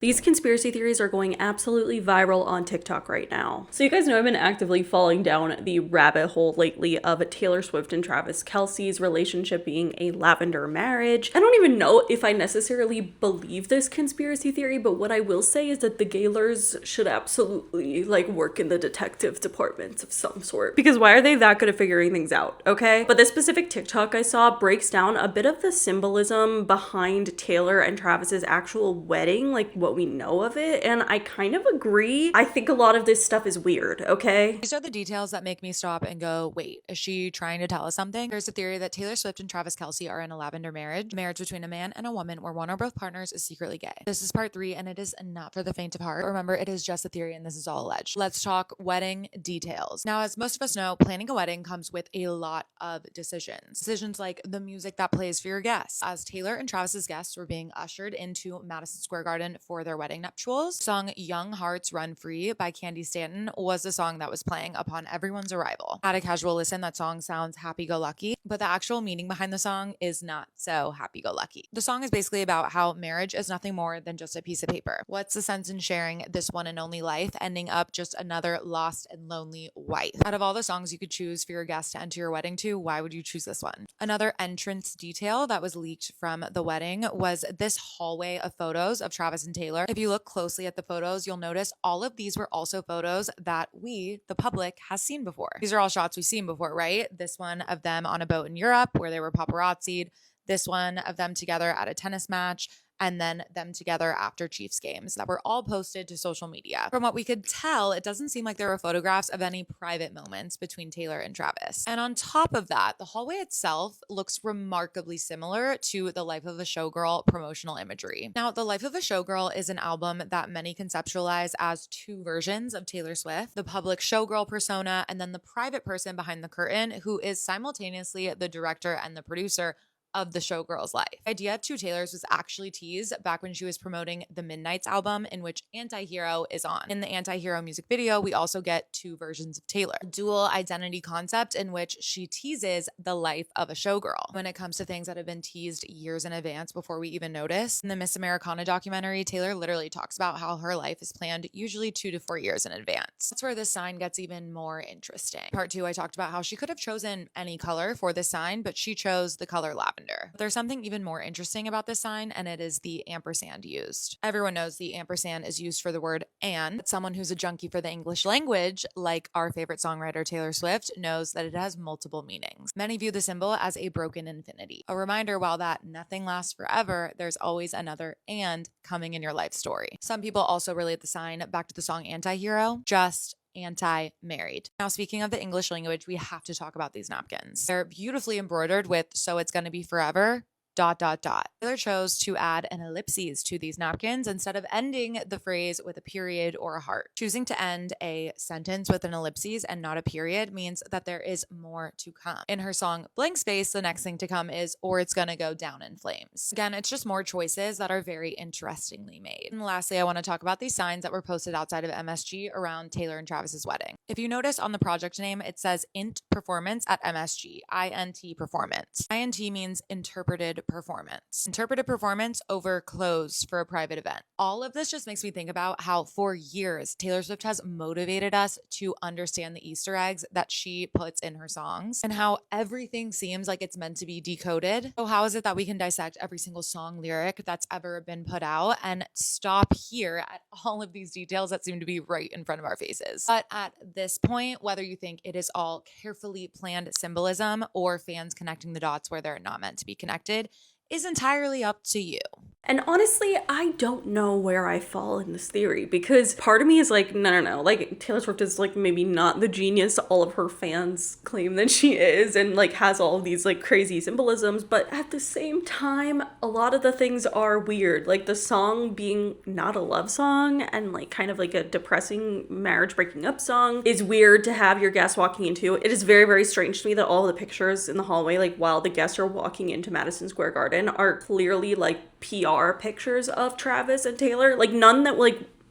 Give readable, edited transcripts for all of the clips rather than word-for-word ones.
These conspiracy theories are going absolutely viral on TikTok right now. So you guys know I've been actively falling down the rabbit hole lately of Taylor Swift and Travis Kelce's relationship being a lavender marriage. I don't even know if I necessarily believe this conspiracy theory, but what I will say is that the Gaylors should absolutely work in the detective department of some sort. Because why are they that good at figuring things out, okay? But this specific TikTok I saw breaks down a bit of the symbolism behind Taylor and Travis's actual wedding, like what we know of it, and I kind of agree. I think a lot of this stuff is weird, okay? These are the details that make me stop and go, wait, is she trying to tell us something? There's a theory that Taylor Swift and Travis Kelce are in a lavender marriage, a marriage between a man and a woman where one or both partners is secretly gay. This is part 3, and it is not for the faint of heart. Remember, it is just a theory, and this is all alleged. Let's talk wedding details. Now, as most of us know, planning a wedding comes with a lot of decisions. Decisions like the music that plays for your guests. As Taylor and Travis's guests were being ushered into Madison Square Garden for their wedding nuptials, the song Young Hearts Run Free by Candy Stanton was the song that was playing upon everyone's arrival. At a casual listen, that song sounds happy-go-lucky, but the actual meaning behind the song is not so happy-go-lucky. The song is basically about how marriage is nothing more than just a piece of paper. What's the sense in sharing this one and only life, ending up just another lost and lonely wife? Out of all the songs you could choose for your guest to enter your wedding to, why would you choose this one? Another entrance detail that was leaked from the wedding was this hallway of photos of Travis and Taylor. If you look closely at the photos, you'll notice all of these were also photos that we, the public, has seen before. These are all shots we've seen before, right? This one of them on a boat in Europe where they were paparazzi'd. This one of them together at a tennis match, and then them together after Chiefs games that were all posted to social media. From what we could tell, it doesn't seem like there were photographs of any private moments between Taylor and Travis. And on top of that, the hallway itself looks remarkably similar to the Life of a Showgirl promotional imagery. Now, the Life of a Showgirl is an album that many conceptualize as 2 versions of Taylor Swift, the public showgirl persona, and then the private person behind the curtain who is simultaneously the director and the producer of the showgirl's life. The idea of 2 Taylors was actually teased back when she was promoting the Midnights album, in which Anti-Hero is on. In the Anti-Hero music video, we also get 2 versions of Taylor, a dual identity concept in which she teases the life of a showgirl. When it comes to things that have been teased years in advance before we even notice, in the Miss Americana documentary, Taylor literally talks about how her life is planned usually 2 to 4 years in advance. That's where this sign gets even more interesting. Part 2, I talked about how she could have chosen any color for this sign, but she chose the color lavender. There's something even more interesting about this sign, and it is the ampersand used. Everyone knows the ampersand is used for the word and, but someone who's a junkie for the English language, like our favorite songwriter Taylor Swift, knows that it has multiple meanings. Many view the symbol as a broken infinity. A reminder, while that nothing lasts forever, there's always another and coming in your life story. Some people also relate the sign back to the song Anti-Hero, just anti-married. Now, speaking of the English language, we have to talk about these napkins. They're beautifully embroidered with "so it's gonna be forever." ... Taylor chose to add an ellipses to these napkins instead of ending the phrase with a period or a heart. Choosing to end a sentence with an ellipses and not a period means that there is more to come. In her song Blank Space, the next thing to come is "or it's gonna go down in flames." Again, it's just more choices that are very interestingly made. And lastly, I want to talk about these signs that were posted outside of MSG around Taylor and Travis's wedding. If you notice on the project name, it says INT Performance at MSG, INT Performance. INT means interpreted performance. Interpretive performance over closed for a private event. All of this just makes me think about how for years Taylor Swift has motivated us to understand the Easter eggs that she puts in her songs and how everything seems like it's meant to be decoded. So how is it that we can dissect every single song lyric that's ever been put out and stop here at all of these details that seem to be right in front of our faces? But at this point, whether you think it is all carefully planned symbolism or fans connecting the dots where they're not meant to be connected, is entirely up to you. And honestly, I don't know where I fall in this theory, because part of me is like, no. Taylor Swift is maybe not the genius all of her fans claim that she is, and has all of these crazy symbolisms, but at the same time, a lot of the things are weird. The song being not a love song and kind of a depressing marriage breaking up song is weird to have your guests walking into. It is very, very strange to me that all the pictures in the hallway, while the guests are walking into Madison Square Garden, are clearly PR pictures of Travis and Taylor. None that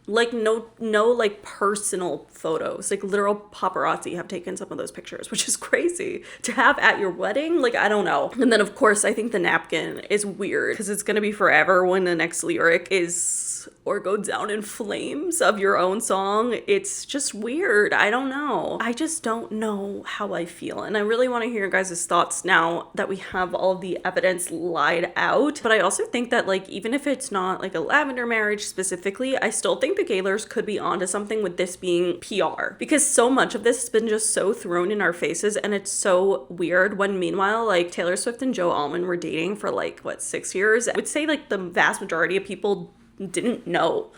Like no like personal photos. Like literal paparazzi have taken some of those pictures, which is crazy to have at your wedding. Like, I don't know. And then of course I think the napkin is weird because it's gonna be forever when the next lyric is or go down in flames of your own song. It's just weird. I don't know. I just don't know how I feel. And I really want to hear your guys' thoughts now that we have all of the evidence lied out. But I also think that like, even if it's not like a lavender marriage specifically, I still think the Gaylors could be onto something with this being PR, because so much of this has been just so thrown in our faces and it's so weird when meanwhile like Taylor Swift and Joe Almond were dating for like what, 6 years. I would say like the vast majority of people didn't know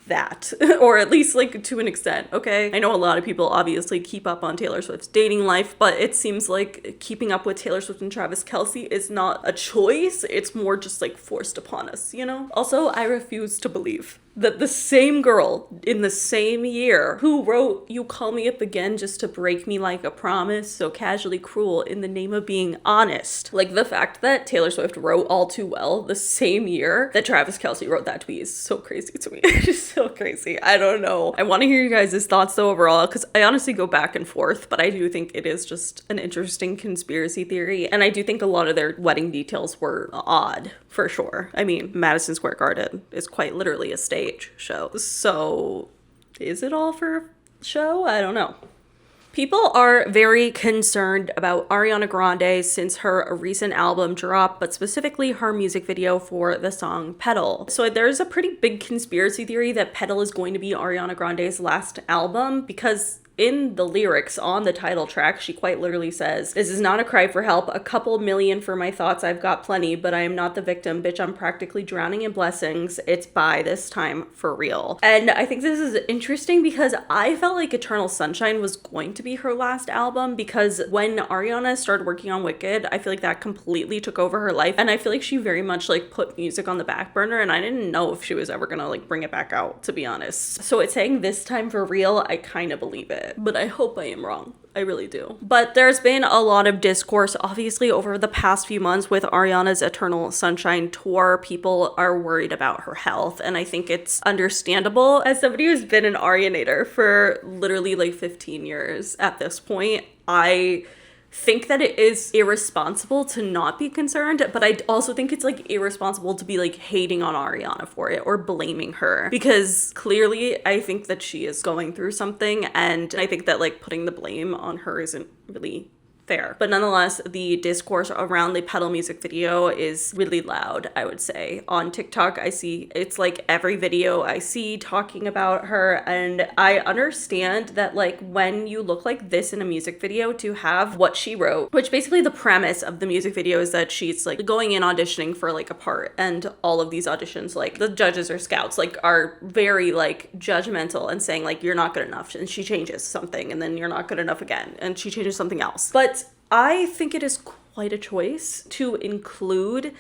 that, or at least like to an extent. Okay, I know a lot of people obviously keep up on Taylor Swift's dating life, but it seems like keeping up with Taylor Swift and Travis Kelce is not a choice. It's more just like forced upon us, you know? Also, I refuse to believe that the same girl in the same year who wrote "You Call Me Up Again Just to Break Me Like a Promise, So Casually Cruel in the Name of Being Honest." Like, the fact that Taylor Swift wrote "All Too Well" the same year that Travis Kelce wrote that to me is so crazy to me. It's just so crazy. I don't know. I want to hear you guys' thoughts though overall, because I honestly go back and forth, but I do think it is just an interesting conspiracy theory. And I do think a lot of their wedding details were odd, for sure. I mean, Madison Square Garden is quite literally a stage show. So is it all for show? I don't know. People are very concerned about Ariana Grande since her recent album drop, but specifically her music video for the song Petal. So there's a pretty big conspiracy theory that Petal is going to be Ariana Grande's last album, because in the lyrics on the title track, she quite literally says, "This is not a cry for help, a couple million for my thoughts, I've got plenty, but I am not the victim, bitch, I'm practically drowning in blessings, it's bye this time for real." And I think this is interesting because I felt like Eternal Sunshine was going to be her last album, because when Ariana started working on Wicked, I feel like that completely took over her life, and I feel like she very much like put music on the back burner, and I didn't know if she was ever gonna like bring it back out, to be honest. So it's saying this time for real, I kind of believe it. But I hope I am wrong. I really do. But there's been a lot of discourse, obviously, over the past few months with Ariana's Eternal Sunshine tour. People are worried about her health, and I think it's understandable. As somebody who's been an Arianator for literally like 15 years at this point, I think that it is irresponsible to not be concerned, but I also think it's like irresponsible to be like hating on Ariana for it or blaming her, because clearly I think that she is going through something, and I think that like putting the blame on her isn't really fair. But nonetheless, the discourse around the Petal music video is really loud, I would say. On TikTok, I see it's like every video I see talking about her, and I understand that like when you look like this in a music video, to have what she wrote, which basically the premise of the music video is that she's like going in auditioning for like a part, and all of these auditions, like the judges or scouts like are very like judgmental and saying like you're not good enough, and she changes something, and then you're not good enough again, and she changes something else. But I think it is quite a choice to include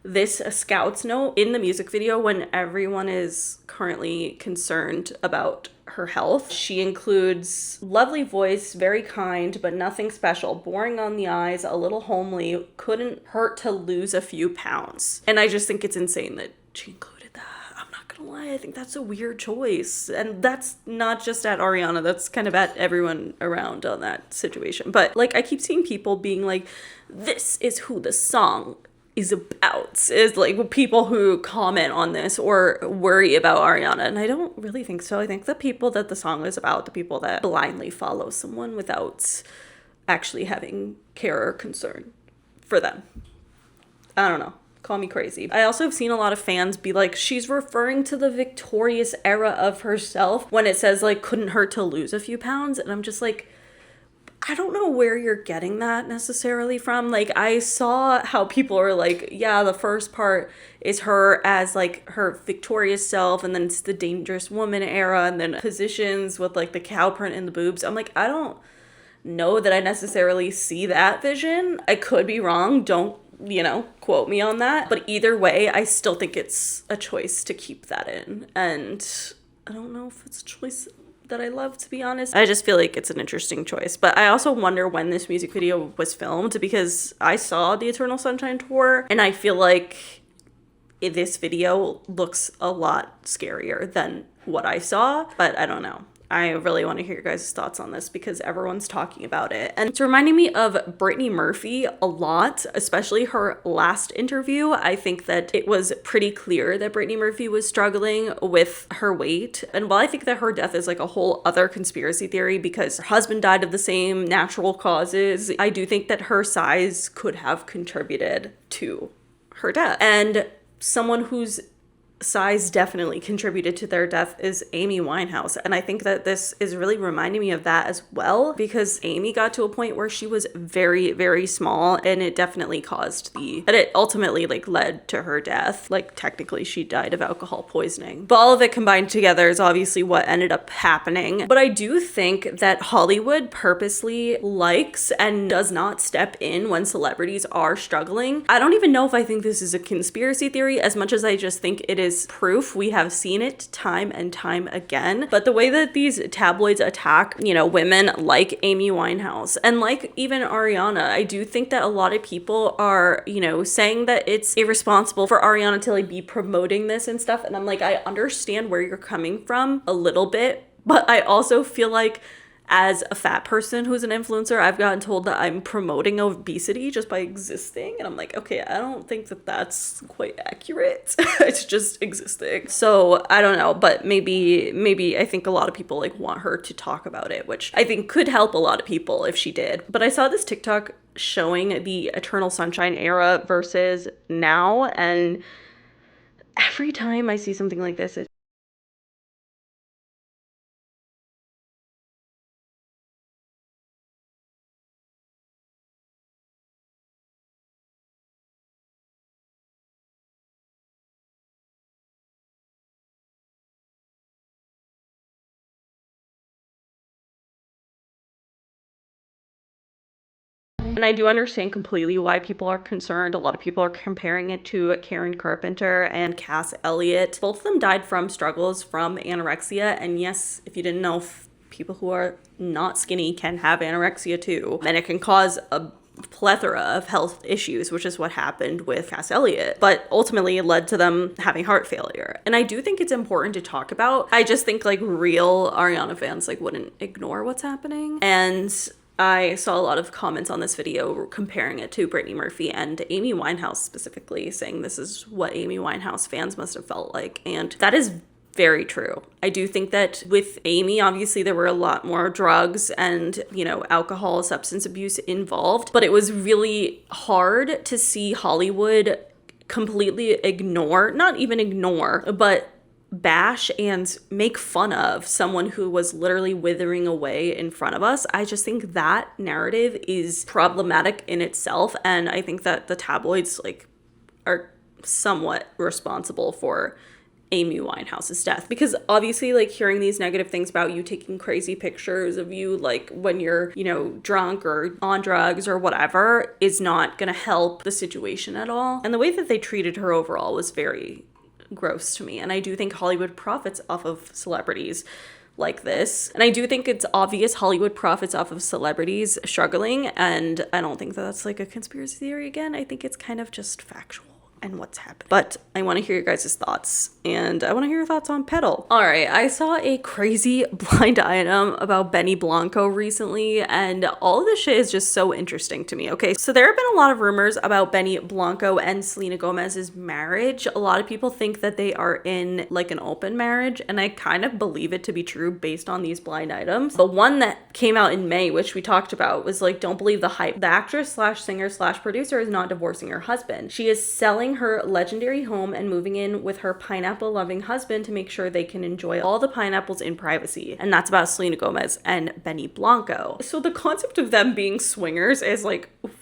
this scouts note in the music video when everyone is currently concerned about her health. She includes lovely voice, very kind, but nothing special, boring on the eyes, a little homely, couldn't hurt to lose a few pounds. And I just think it's insane that she included that. I'm not gonna lie, I think that's a weird choice. And that's not just at Ariana, that's kind of at everyone around on that situation. But like, I keep seeing people being like, this is who the song is about, is like people who comment on this or worry about Ariana, and I don't really think so. I think the people that the song is about, the people that blindly follow someone without actually having care or concern for them. I don't know. Call me crazy. I also have seen a lot of fans be like, she's referring to the victorious era of herself when it says like couldn't hurt to lose a few pounds, and I'm just like, I don't know where you're getting that necessarily from. Like, I saw how people are like, yeah, the first part is her as like her victorious self, and then it's the dangerous woman era, and then positions with like the cow print and the boobs. I'm like, I don't know that I necessarily see that vision. I could be wrong. Don't, quote me on that. But either way, I still think it's a choice to keep that in. And I don't know if it's a choice that I love, to be honest. I just feel like it's an interesting choice. But I also wonder when this music video was filmed, because I saw the Eternal Sunshine tour, and I feel like this video looks a lot scarier than what I saw, but I don't know. I really want to hear your guys' thoughts on this because everyone's talking about it. And it's reminding me of Brittany Murphy a lot, especially her last interview. I think that it was pretty clear that Brittany Murphy was struggling with her weight. And while I think that her death is like a whole other conspiracy theory because her husband died of the same natural causes, I do think that her size could have contributed to her death. And someone whose size definitely contributed to their death is Amy Winehouse. And I think that this is really reminding me of that as well, because Amy got to a point where she was very, very small, and it definitely it ultimately like led to her death. Like technically she died of alcohol poisoning. But all of it combined together is obviously what ended up happening. But I do think that Hollywood purposely likes and does not step in when celebrities are struggling. I don't even know if I think this is a conspiracy theory as much as I just think it is proof. We have seen it time and time again. But the way that these tabloids attack, women like Amy Winehouse and like even Ariana, I do think that a lot of people are, saying that it's irresponsible for Ariana to like be promoting this and stuff. And I'm like, I understand where you're coming from a little bit, but I also feel like as a fat person who's an influencer, I've gotten told that I'm promoting obesity just by existing. And I'm like, okay, I don't think that that's quite accurate. It's just existing. So I don't know, but maybe I think a lot of people like want her to talk about it, which I think could help a lot of people if she did. But I saw this TikTok showing the Eternal Sunshine era versus now. And every time I see something like this, and I do understand completely why people are concerned. A lot of people are comparing it to Karen Carpenter and Cass Elliot. Both of them died from struggles from anorexia. And yes, if you didn't know, people who are not skinny can have anorexia too. And it can cause a plethora of health issues, which is what happened with Cass Elliot, but ultimately it led to them having heart failure. And I do think it's important to talk about. I just think like real Ariana fans like wouldn't ignore what's happening. And I saw a lot of comments on this video comparing it to Brittany Murphy and Amy Winehouse specifically, saying this is what Amy Winehouse fans must have felt like. And that is very true. I do think that with Amy, obviously there were a lot more drugs and, alcohol, substance abuse involved, but it was really hard to see Hollywood completely ignore, not even ignore, but bash and make fun of someone who was literally withering away in front of us. I just think that narrative is problematic in itself, and I think that the tabloids are somewhat responsible for Amy Winehouse's death, because obviously hearing these negative things about you, taking crazy pictures of you when you're drunk or on drugs or whatever, is not gonna help the situation at all. And the way that they treated her overall was very gross to me. And I do think Hollywood profits off of celebrities like this. And I do think it's obvious Hollywood profits off of celebrities struggling. And I don't think that that's a conspiracy theory again. I think it's kind of just factual and what's happened. But I want to hear your guys' thoughts, and I want to hear your thoughts on Petal. All right, I saw a crazy blind item about Benny Blanco recently, and all of this shit is just so interesting to me. Okay, so there have been a lot of rumors about Benny Blanco and Selena Gomez's marriage. A lot of people think that they are in an open marriage, and I kind of believe it to be true based on these blind items. The one that came out in May, which we talked about, was don't believe the hype. The actress slash singer slash producer is not divorcing her husband. She is selling her legendary home and moving in with her pineapple loving husband to make sure they can enjoy all the pineapples in privacy. And that's about Selena Gomez and Benny Blanco. So the concept of them being swingers is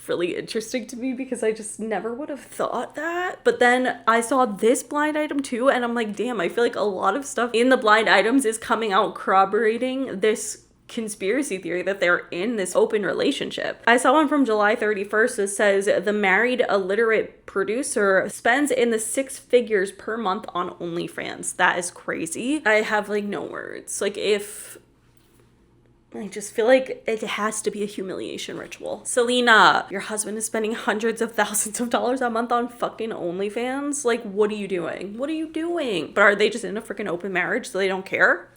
really interesting to me, because I just never would have thought that. But then I saw this blind item too, and I'm like, damn, I feel like a lot of stuff in the blind items is coming out corroborating this conspiracy theory that they're in this open relationship. I saw one from July 31st that says the married illiterate producer spends in the 6 figures per month on OnlyFans. That is crazy. I have no words. I just feel like it has to be a humiliation ritual. Selena, your husband is spending hundreds of thousands of dollars a month on fucking OnlyFans. Like, what are you doing? What are you doing? But are they just in a freaking open marriage so they don't care?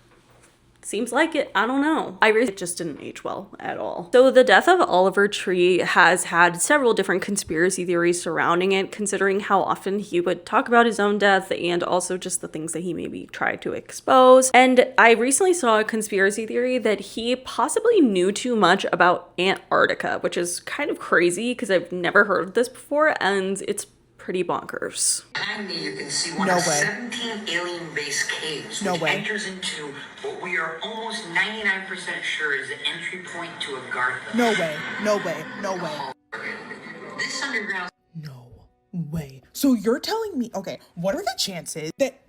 Seems like it. I don't know. It just didn't age well at all. So the death of Oliver Tree has had several different conspiracy theories surrounding it, considering how often he would talk about his own death and also just the things that he maybe tried to expose. And I recently saw a conspiracy theory that he possibly knew too much about Antarctica, which is kind of crazy because I've never heard of this before, and it's pretty bonkers. Behind me, you can see one of 17 alien-based caves, which enters into what we are almost 99% sure is the entry point to Agartha. No way. No way. No way. This underground... No way. So you're telling me, okay, what are the chances that,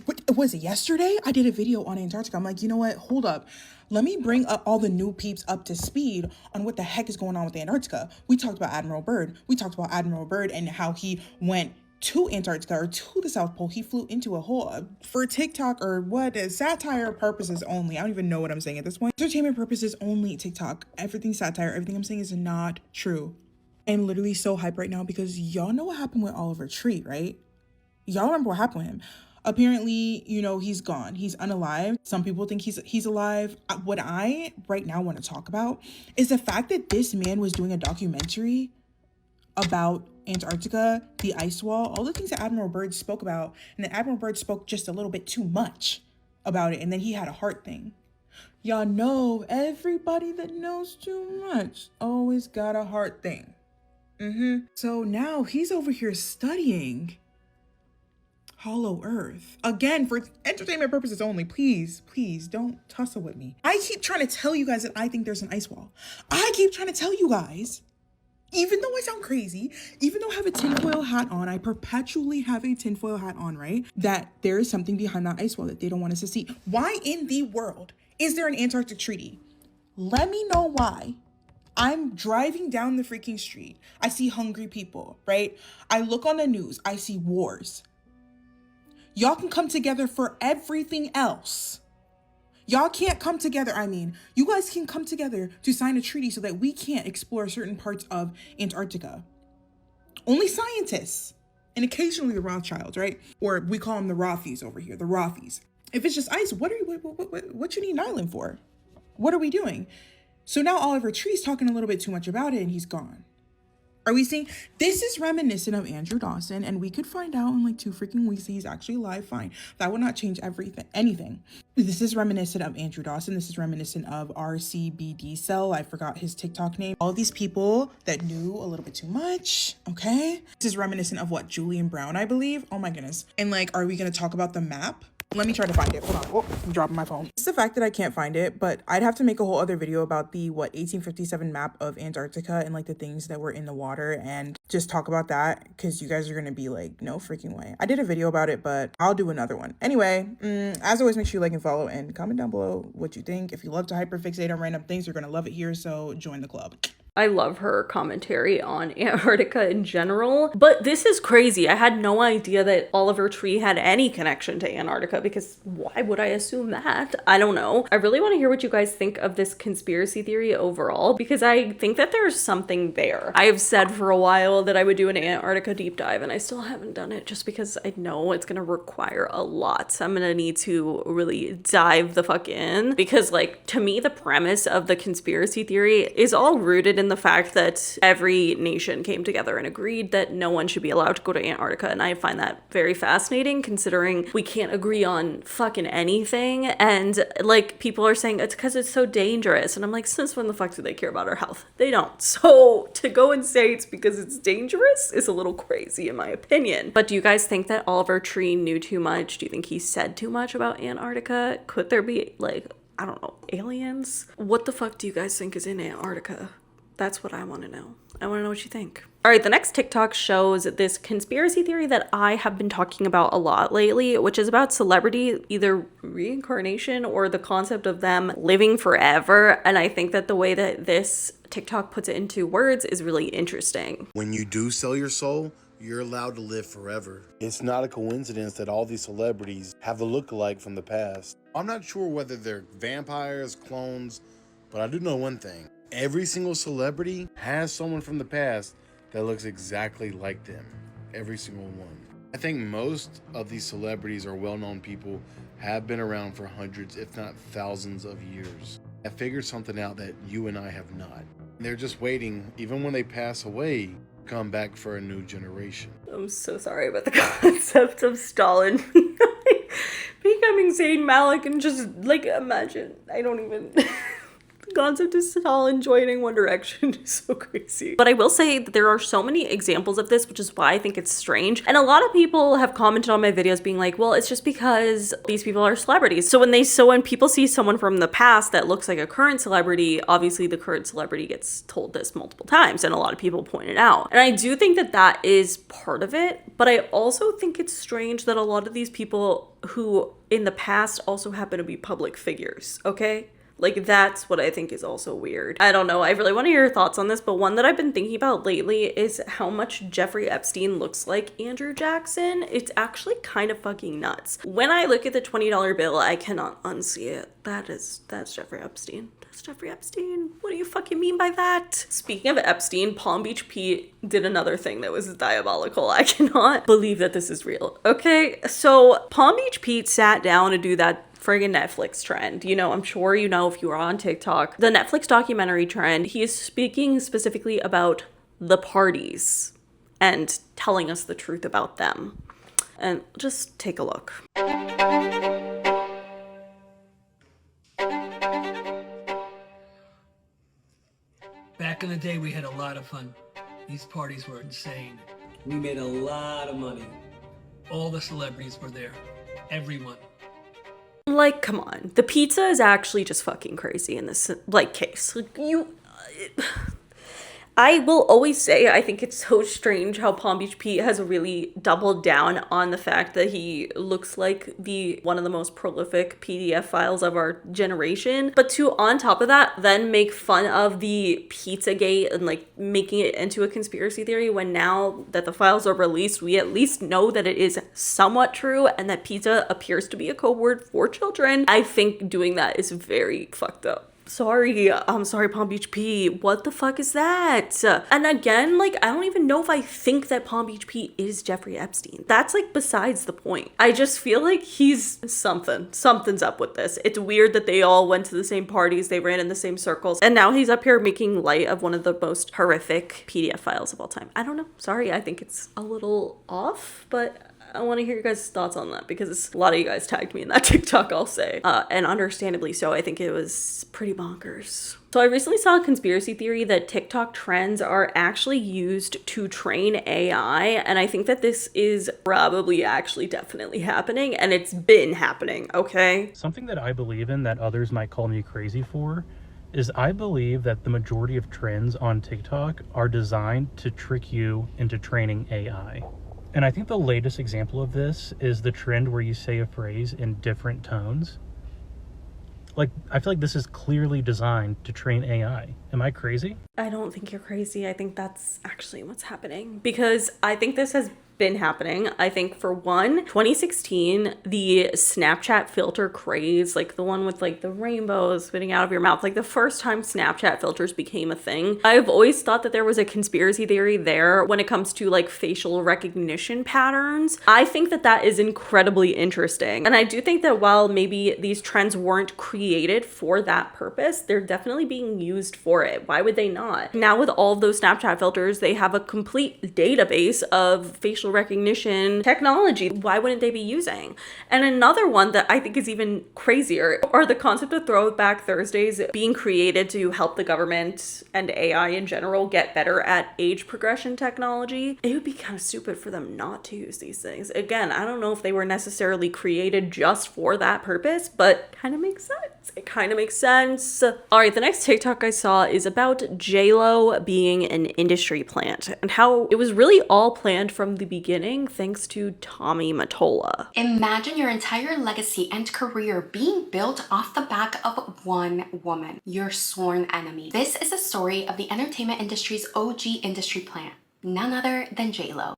what was it, yesterday? I did a video on Antarctica. I'm like, you know what? Hold up. Let me bring up all the new peeps up to speed on what the heck is going on with Antarctica. We talked about Admiral Byrd. We talked about Admiral Byrd and how he went to Antarctica or to the South Pole. He flew into a hole for TikTok or what, satire purposes only. I don't even know what I'm saying at this point. Entertainment purposes only TikTok. Everything satire. Everything I'm saying is not true. I'm literally so hyped right now because y'all know what happened with Oliver Tree, right? Y'all remember what happened with him. Apparently, you know, he's gone. He's unalive. Some people think he's alive. What I right now want to talk about is the fact that this man was doing a documentary about Antarctica, the ice wall, all the things that Admiral Byrd spoke about, and that Admiral Byrd spoke just a little bit too much about it, and then he had a heart thing. Y'all know everybody that knows too much always got a heart thing. So now he's over here studying Hollow Earth. Again, for entertainment purposes only. Please don't tussle with me. I keep trying to tell you guys that I think there's an ice wall. I keep trying to tell you guys, even though I sound crazy, even though I have a tinfoil hat on, I perpetually have a tinfoil hat on, right? That there is something behind that ice wall that they don't want us to see. Why in the world is there an Antarctic treaty? Let me know why. I'm driving down the freaking street. I see hungry people, right? I look on the news. I see wars. Y'all can come together for everything else. Y'all can't come together. I mean, you guys can come together to sign a treaty so that we can't explore certain parts of Antarctica. Only scientists and occasionally the Rothschilds, right? Or we call them the Rothies over here, the Rothies. If it's just ice, what you need an island for? What are we doing? So now Oliver Tree's talking a little bit too much about it and he's gone. Are we seeing? This is reminiscent of Andrew Dawson, and we could find out in like 2 freaking weeks that he's actually alive. Fine. That would not change anything. This is reminiscent of Andrew Dawson. This is reminiscent of RCBD Cell. I forgot his TikTok name. All these people that knew a little bit too much. Okay. This is reminiscent of what? Julian Brown, I believe. Oh my goodness. And like, are we going to talk about the map? Let me try to find it. Hold on. Oh, I'm dropping my phone. It's the fact that I can't find it, but I'd have to make a whole other video about the 1857 map of Antarctica and like the things that were in the water and just talk about that because you guys are going to be like, no freaking way. I did a video about it, but I'll do another one. Anyway, as always, make sure you like and follow and comment down below what you think. If you love to hyperfixate on random things, you're going to love it here. So join the club. I love her commentary on Antarctica in general, but this is crazy. I had no idea that Oliver Tree had any connection to Antarctica because why would I assume that? I don't know. I really want to hear what you guys think of this conspiracy theory overall because I think that there's something there. I have said for a while that I would do an Antarctica deep dive and I still haven't done it just because I know it's going to require a lot. So I'm going to need to really dive the fuck in because like to me, the premise of the conspiracy theory is all rooted in the fact that every nation came together and agreed that no one should be allowed to go to Antarctica. And I find that very fascinating considering we can't agree on fucking anything. And like people are saying it's because it's so dangerous. And I'm like, since when the fuck do they care about our health? They don't. So to go and say it's because it's dangerous is a little crazy in my opinion. But do you guys think that Oliver Tree knew too much? Do you think he said too much about Antarctica? Could there be like, I don't know, aliens? What the fuck do you guys think is in Antarctica? That's what I want to know. I want to know what you think. All right, the next TikTok shows this conspiracy theory that I have been talking about a lot lately, which is about celebrity, either reincarnation or the concept of them living forever. And I think that the way that this TikTok puts it into words is really interesting. When you do sell your soul, you're allowed to live forever. It's not a coincidence that all these celebrities have a look-alike from the past. I'm not sure whether they're vampires, clones, But I do know one thing. Every single celebrity has someone from the past that looks exactly like them. Every single one. I think most of these celebrities or well-known people have been around for hundreds, if not thousands of years. I figured something out that you and I have not. They're just waiting, even when they pass away, to come back for a new generation. I'm so sorry about the concept of Stalin becoming Zayn Malik, and just, like, imagine, I don't even... The concept of Stalin joining One Direction is so crazy. But I will say that there are so many examples of this, which is why I think it's strange. And a lot of people have commented on my videos being like, well, it's just because these people are celebrities. So when people see someone from the past that looks like a current celebrity, obviously the current celebrity gets told this multiple times, and a lot of people point it out. And I do think that that is part of it, but I also think it's strange that a lot of these people who in the past also happen to be public figures, okay? Like, that's what I think is also weird. I don't know. I really want to hear your thoughts on this, but one that I've been thinking about lately is how much Jeffrey Epstein looks like Andrew Jackson. It's actually kind of fucking nuts. When I look at the $20 bill, I cannot unsee it. That's Jeffrey Epstein. That's Jeffrey Epstein. What do you fucking mean by that? Speaking of Epstein, Palm Beach Pete did another thing that was diabolical. I cannot believe that this is real. Okay, so Palm Beach Pete sat down to do that friggin' Netflix trend. You know, I'm sure you know if you are on TikTok, the Netflix documentary trend. He is speaking specifically about the parties and telling us the truth about them. And just take a look. Back in the day, we had a lot of fun. These parties were insane. We made a lot of money. All the celebrities were there. Everyone. Like, come on. The pizza is actually just fucking crazy in this, like, case. Like, I will always say I think it's so strange how Palm Beach Pete has really doubled down on the fact that he looks like one of the most prolific PDF files of our generation. But to, on top of that, then make fun of the Pizzagate and, like, making it into a conspiracy theory, when now that the files are released, we at least know that it is somewhat true and that pizza appears to be a code word for children. I think doing that is very fucked up. I'm sorry, Palm Beach Pete. What the fuck is that? And again, like, I don't even know if I think that Palm Beach Pete is Jeffrey Epstein. That's, like, besides the point. I just feel like he's something's up with this. It's weird that they all went to the same parties, they ran in the same circles, and now he's up here making light of one of the most horrific PDF files of all time. I don't know. Sorry, I think it's a little off, but I want to hear your guys' thoughts on that, because a lot of you guys tagged me in that TikTok, I'll say. And understandably so. I think it was pretty bonkers. So I recently saw a conspiracy theory that TikTok trends are actually used to train AI. And I think that this is probably actually definitely happening. And it's been happening, okay? Something that I believe in that others might call me crazy for is I believe that the majority of trends on TikTok are designed to trick you into training AI. And I think the latest example of this is the trend where you say a phrase in different tones. Like, I feel like this is clearly designed to train AI. Am I crazy? I don't think you're crazy. I think that's actually what's happening, because I think this has been happening. I think, for one, 2016, the Snapchat filter craze, like the one with, like, the rainbows spitting out of your mouth, like the first time Snapchat filters became a thing. I've always thought that there was a conspiracy theory there when it comes to, like, facial recognition patterns. I think that that is incredibly interesting. And I do think that while maybe these trends weren't created for that purpose, they're definitely being used for it. Why would they not? Now with all of those Snapchat filters, they have a complete database of facial recognition technology. Why wouldn't they be using? And another one that I think is even crazier are the concept of Throwback Thursdays being created to help the government and AI in general get better at age progression technology. It would be kind of stupid for them not to use these things. Again, I don't know if they were necessarily created just for that purpose, but kind of makes sense. It kind of makes sense. All right, the next TikTok I saw is about JLo being an industry plant and how it was really all planned from the beginning thanks to Tommy Mottola. Imagine your entire legacy and career being built off the back of one woman, your sworn enemy. This is the story of the entertainment industry's OG industry plant, none other than JLo.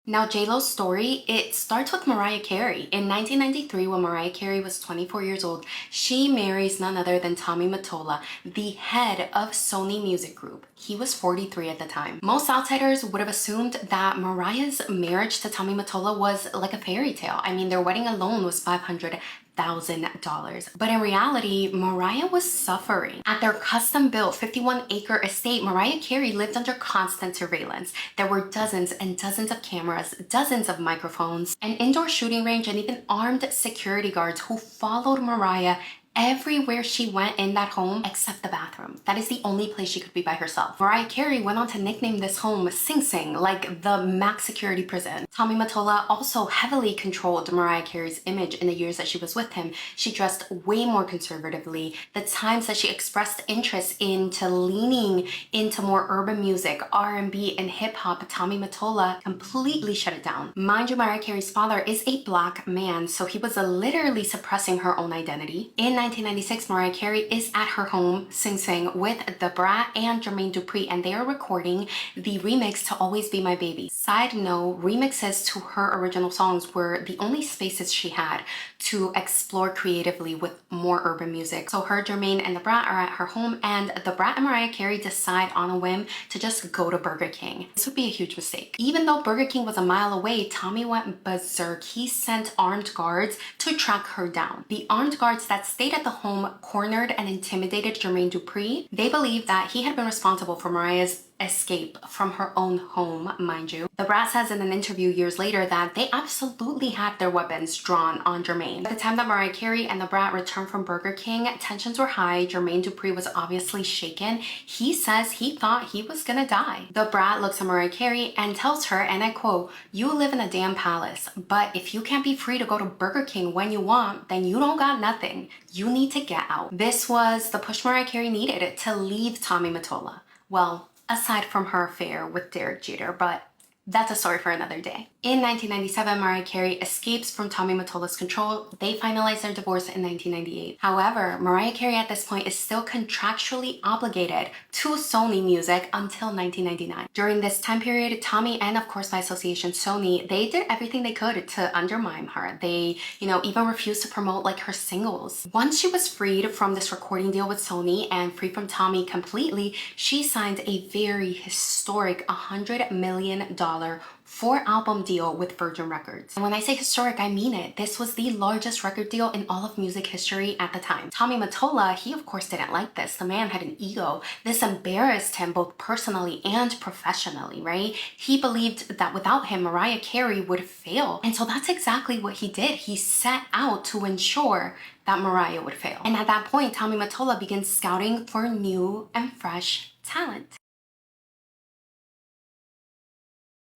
Now, JLo's story, it starts with Mariah Carey. In 1993, when Mariah Carey was 24 years old, she marries none other than Tommy Mottola, the head of Sony Music Group. He was 43 at the time. Most outsiders would have assumed that Mariah's marriage to Tommy Mottola was like a fairy tale. I mean, their wedding alone was $500,000. But in reality, Mariah was suffering. At their custom-built 51-acre estate, Mariah Carey lived under constant surveillance. There were dozens and dozens of cameras, dozens of microphones, an indoor shooting range, and even armed security guards who followed Mariah everywhere she went in that home except the bathroom. That is the only place she could be by herself. Mariah Carey went on to nickname this home Sing Sing, like the max security prison. Tommy Mottola also heavily controlled Mariah Carey's image in the years that she was with him. She dressed way more conservatively. The times that she expressed interest into leaning into more urban music, R&B, and hip-hop, Tommy Mottola completely shut it down. Mind you, Mariah Carey's father is a black man, so he was literally suppressing her own identity. In 1996, Mariah Carey is at her home, Sing Sing, with Da Brat and Jermaine Dupri, and they are recording the remix to Always Be My Baby. Side note, remixes to her original songs were the only spaces she had to explore creatively with more urban music. So her, Jermaine, and Da Brat are at her home, and Da Brat and Mariah Carey decide on a whim to just go to Burger King. This would be a huge mistake. Even though Burger King was a mile away, Tommy went berserk. He sent armed guards to track her down. The armed guards that stayed at the home cornered and intimidated Jermaine Dupri. They believed that he had been responsible for Mariah's escape from her own home, mind you. Da Brat says in an interview years later that they absolutely had their weapons drawn on Jermaine. At the time that Mariah Carey and Da Brat returned from Burger King, tensions were high. Jermaine Dupri was obviously shaken. He says he thought he was gonna die. Da Brat looks at Mariah Carey and tells her, and I quote, "You live in a damn palace, but if you can't be free to go to Burger King when you want, then you don't got nothing. You need to get out." This was the push Mariah Carey needed to leave Tommy Mottola. Well, aside from her affair with Derek Jeter, but that's a story for another day. In 1997, Mariah Carey escapes from Tommy Mottola's control. They finalize their divorce in 1998. However, Mariah Carey at this point is still contractually obligated to Sony Music until 1999. During this time period, Tommy, and of course by association Sony, they did everything they could to undermine her. They, even refused to promote like her singles. Once she was freed from this recording deal with Sony and free from Tommy completely, she signed a very historic $100 million 4-album deal with Virgin Records. And when I say historic, I mean it. This was the largest record deal in all of music history at the time. Tommy Mottola, he of course didn't like this. The man had an ego. This embarrassed him both personally and professionally, right? He believed that without him, Mariah Carey would fail. And so that's exactly what he did. He set out to ensure that Mariah would fail. And at that point, Tommy Mottola begins scouting for new and fresh talent.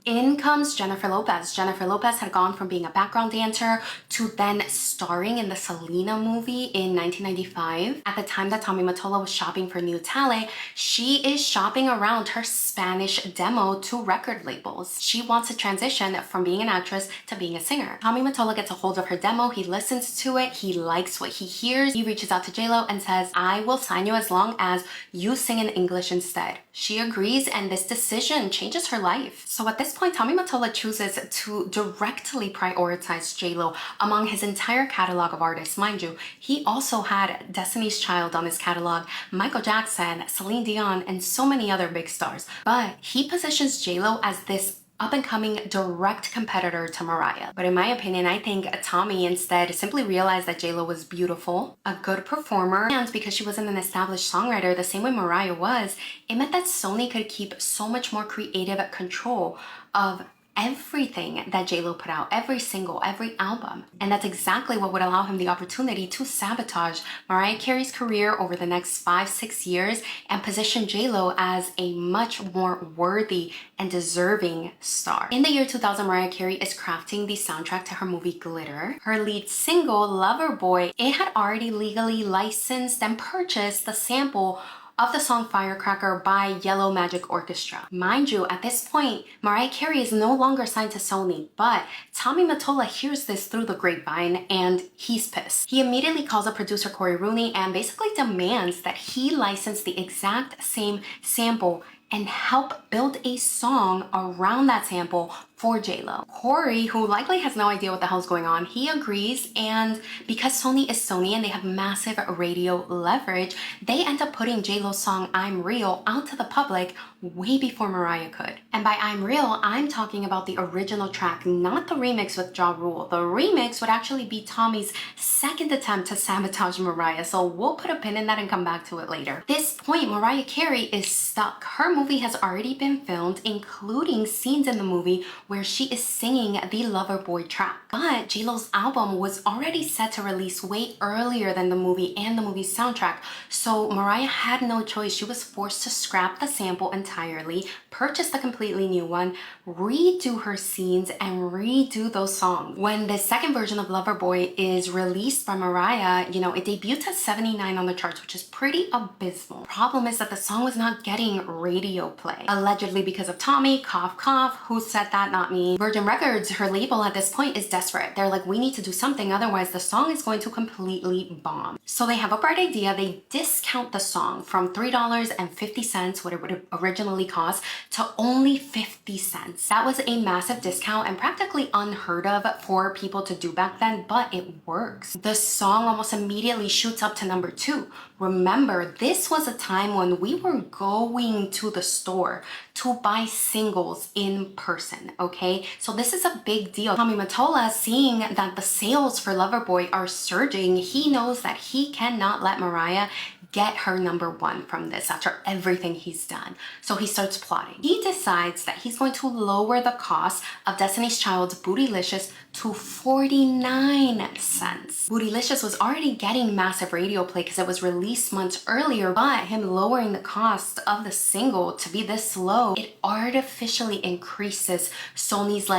In comes Jennifer Lopez. Jennifer Lopez had gone from being a background dancer to then starring in the Selena movie in 1995. At the time that Tommy Mottola was shopping for new talent, she is shopping around her Spanish demo to record labels. She wants to transition from being an actress to being a singer. Tommy Mottola gets a hold of her demo, he listens to it, he likes what he hears. He reaches out to JLo and says, "I will sign you as long as you sing in English instead." She agrees, and this decision changes her life. So at this point, Tommy Mottola chooses to directly prioritize JLo among his entire catalog of artists. Mind you, he also had Destiny's Child on his catalog, Michael Jackson, Celine Dion, and so many other big stars. But he positions JLo as this up-and-coming direct competitor to Mariah. But in my opinion, I think Tommy instead simply realized that JLo was beautiful, a good performer, and because she wasn't an established songwriter the same way Mariah was, it meant that Sony could keep so much more creative control of everything that JLo put out, every single, every album. And that's exactly what would allow him the opportunity to sabotage Mariah Carey's career over the next 5-6 years and position JLo as a much more worthy and deserving star. In the year 2000, Mariah Carey is crafting the soundtrack to her movie Glitter. Her lead single, Loverboy, it had already legally licensed and purchased the sample of the song Firecracker by Yellow Magic Orchestra. Mind you, at this point, Mariah Carey is no longer signed to Sony, but Tommy Mottola hears this through the grapevine and he's pissed. He immediately calls up producer Corey Rooney and basically demands that he license the exact same sample and help build a song around that sample for J-Lo. Corey, who likely has no idea what the hell's going on, he agrees, and because Sony is Sony and they have massive radio leverage, they end up putting J-Lo's song I'm Real out to the public way before Mariah could. And by I'm Real, I'm talking about the original track, not the remix with Ja Rule. The remix would actually be Tommy's second attempt to sabotage Mariah, so we'll put a pin in that and come back to it later. At this point, Mariah Carey is stuck. Her movie has already been filmed, including scenes in the movie where she is singing the Loverboy track. But J-Lo's album was already set to release way earlier than the movie and the movie's soundtrack, so Mariah had no choice. She was forced to scrap the sample entirely, purchase a completely new one, redo her scenes, and redo those songs. When the second version of Loverboy is released by Mariah, you know, it debuted at 79 on the charts, which is pretty abysmal. Problem is that the song was not getting radio play, allegedly because of Tommy, cough cough. Who said that? Not me. Virgin Records, her label at this point, is desperate. They're like, we need to do something, otherwise the song is going to completely bomb. So they have a bright idea. They discount the song from $3.50, what it would originally cost, to only 50 cents. That was a massive discount and practically unheard of for people to do back then, but it works. The song almost immediately shoots up to number 2. Remember, this was a time when we were going to the store to buy singles in person, okay? So this is a big deal. Tommy Mottola, seeing that the sales for Loverboy are surging, he knows that he cannot let Mariah get her number 1 from this after everything he's done. So he starts plotting. He decides that he's going to lower the cost of Destiny's Child's Bootylicious to 49 cents. Bootylicious was already getting massive radio play because it was released months earlier, but him lowering the cost of the single to be this low, it artificially increases Sony's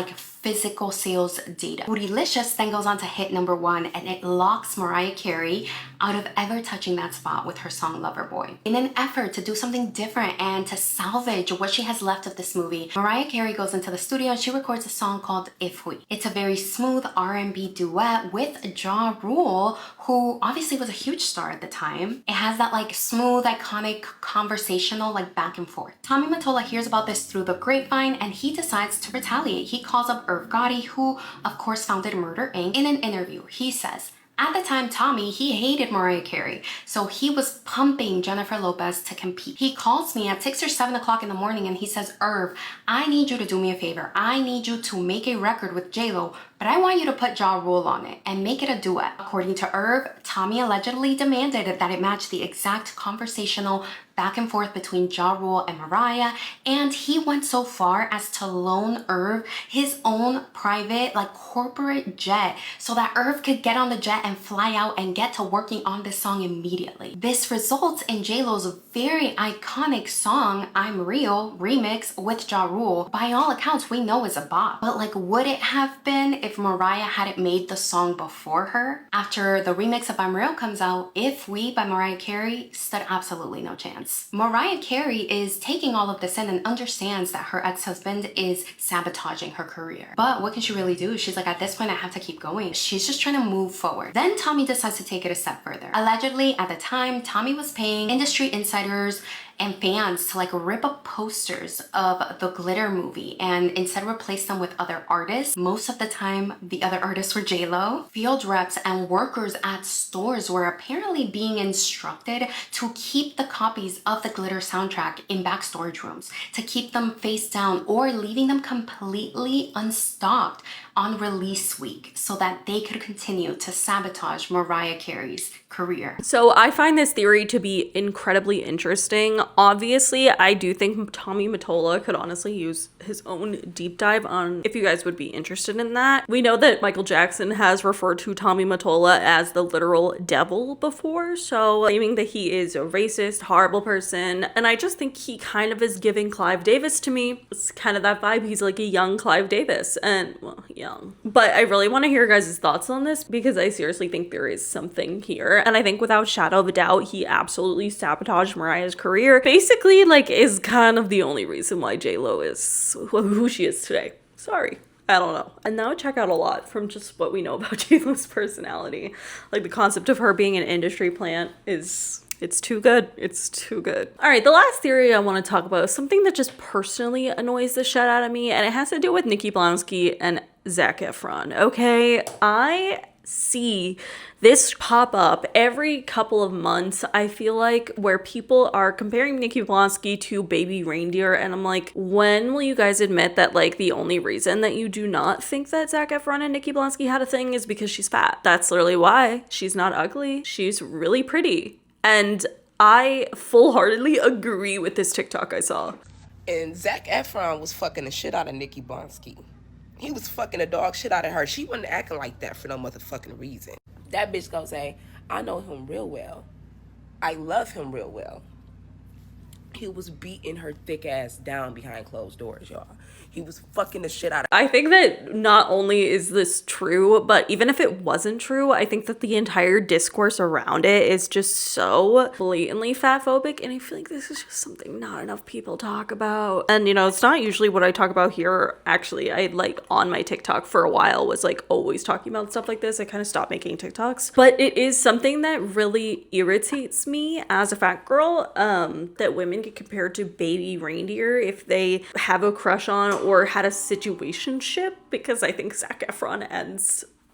physical sales data. Bootylicious then goes on to hit number 1, and it locks Mariah Carey out of ever touching that spot with her song Loverboy. In an effort to do something different and to salvage what she has left of this movie, Mariah Carey goes into the studio and she records a song called If We. It's a very smooth R&B duet with Ja Rule, who obviously was a huge star at the time. It has that smooth, iconic, conversational back and forth. Tommy Mottola hears about this through the grapevine and he decides to retaliate. He calls up Irv Gotti, who of course founded Murder Inc. In an interview, he says, at the time, Tommy, he hated Mariah Carey, so he was pumping Jennifer Lopez to compete. He calls me at 6 or 7 o'clock in the morning and he says, Irv, I need you to do me a favor. I need you to make a record with J-Lo, but I want you to put Ja Rule on it and make it a duet. According to Irv, Tommy allegedly demanded that it match the exact conversational back and forth between Ja Rule and Mariah, and he went so far as to loan Irv his own private corporate jet so that Irv could get on the jet and fly out and get to working on this song immediately. This results in J-Lo's very iconic song I'm Real remix with Ja Rule. By all accounts, we know is a bop, but would it have been if Mariah hadn't made the song before her? After the remix of I'm Real comes out, If We by Mariah Carey stood absolutely no chance. Mariah Carey is taking all of this in and understands that her ex-husband is sabotaging her career. But what can she really do? She's like, at this point, I have to keep going. She's just trying to move forward. Then Tommy decides to take it a step further. Allegedly, at the time, Tommy was paying industry insiders and fans to rip up posters of the Glitter movie and instead replace them with other artists. Most of the time, the other artists were J-Lo. Field reps and workers at stores were apparently being instructed to keep the copies of the Glitter soundtrack in back storage rooms, to keep them face down or leaving them completely unstocked on release week so that they could continue to sabotage Mariah Carey's career. So I find this theory to be incredibly interesting. Obviously, I do think Tommy Mottola could honestly use his own deep dive on if you guys would be interested in that. We know that Michael Jackson has referred to Tommy Mottola as the literal devil before, so claiming that he is a racist, horrible person, and I just think he kind of is giving Clive Davis to me. It's kind of that vibe. He's like a young Clive Davis, and well, young. But I really want to hear your guys' thoughts on this because I seriously think there is something here, and I think without shadow of a doubt, he absolutely sabotaged Mariah's career. Basically, is kind of the only reason why J-Lo is who she is today. Sorry. I don't know. And now check out a lot from just what we know about J-Lo's personality. The concept of her being an industry plant is It's too good. It's too good. All right, the last theory I want to talk about is something that just personally annoys the shit out of me, and it has to do with Nikki Blonsky and Zac Efron. Okay, I see this pop up every couple of months, I feel like, where people are comparing Nikki Blonsky to Baby Reindeer, and I'm like, when will you guys admit that like the only reason that you do not think that Zac Efron and Nikki Blonsky had a thing is because she's fat? That's literally why. She's not ugly. She's really pretty. And I full-heartedly agree with this TikTok I saw. And Zac Efron was fucking the shit out of Nikki Blonsky. He was fucking the dog shit out of her. She wasn't acting like that for no motherfucking reason. That bitch gonna say, I know him real well. I love him real well. He was beating her thick ass down behind closed doors, y'all. He was fucking the shit out of her. I think that not only is this true, but even if it wasn't true, I think that the entire discourse around it is just so blatantly fatphobic, and I feel like this is just something not enough people talk about. And you know, it's not usually what I talk about here. Actually, I like on my TikTok for a while was like always talking about stuff like this. I kind of stopped making TikToks, but it is something that really irritates me as a fat girl, that women get compared to Baby Reindeer if they have a crush on or had a situationship, because I think Zac Efron and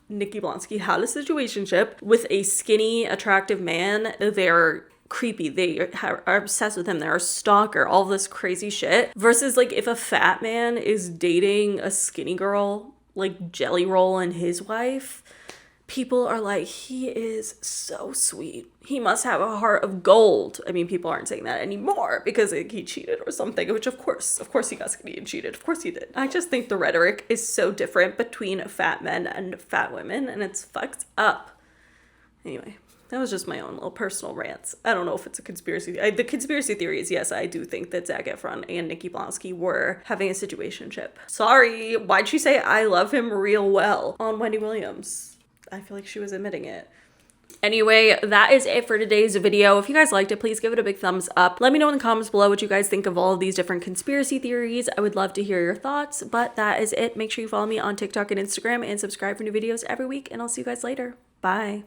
Nikki Blonsky had a situationship with a skinny, attractive man. They're creepy. They are obsessed with him. They're a stalker. All this crazy shit. Versus like if a fat man is dating a skinny girl, like Jelly Roll and his wife, people are like, he is so sweet. He must have a heart of gold. I mean, people aren't saying that anymore because like, he cheated or something, which of course he got skinny and cheated. Of course he did. I just think the rhetoric is so different between fat men and fat women, and it's fucked up. Anyway, that was just my own little personal rants. I don't know if it's a conspiracy. The conspiracy theory is, yes, I do think that Zac Efron and Nikki Blonsky were having a situationship. Sorry, why'd she say I love him real well on Wendy Williams? I feel like she was admitting it. Anyway, that is it for today's video. If you guys liked it, please give it a big thumbs up. Let me know in the comments below what you guys think of all of these different conspiracy theories. I would love to hear your thoughts, but that is it. Make sure you follow me on TikTok and Instagram and subscribe for new videos every week, and I'll see you guys later. Bye.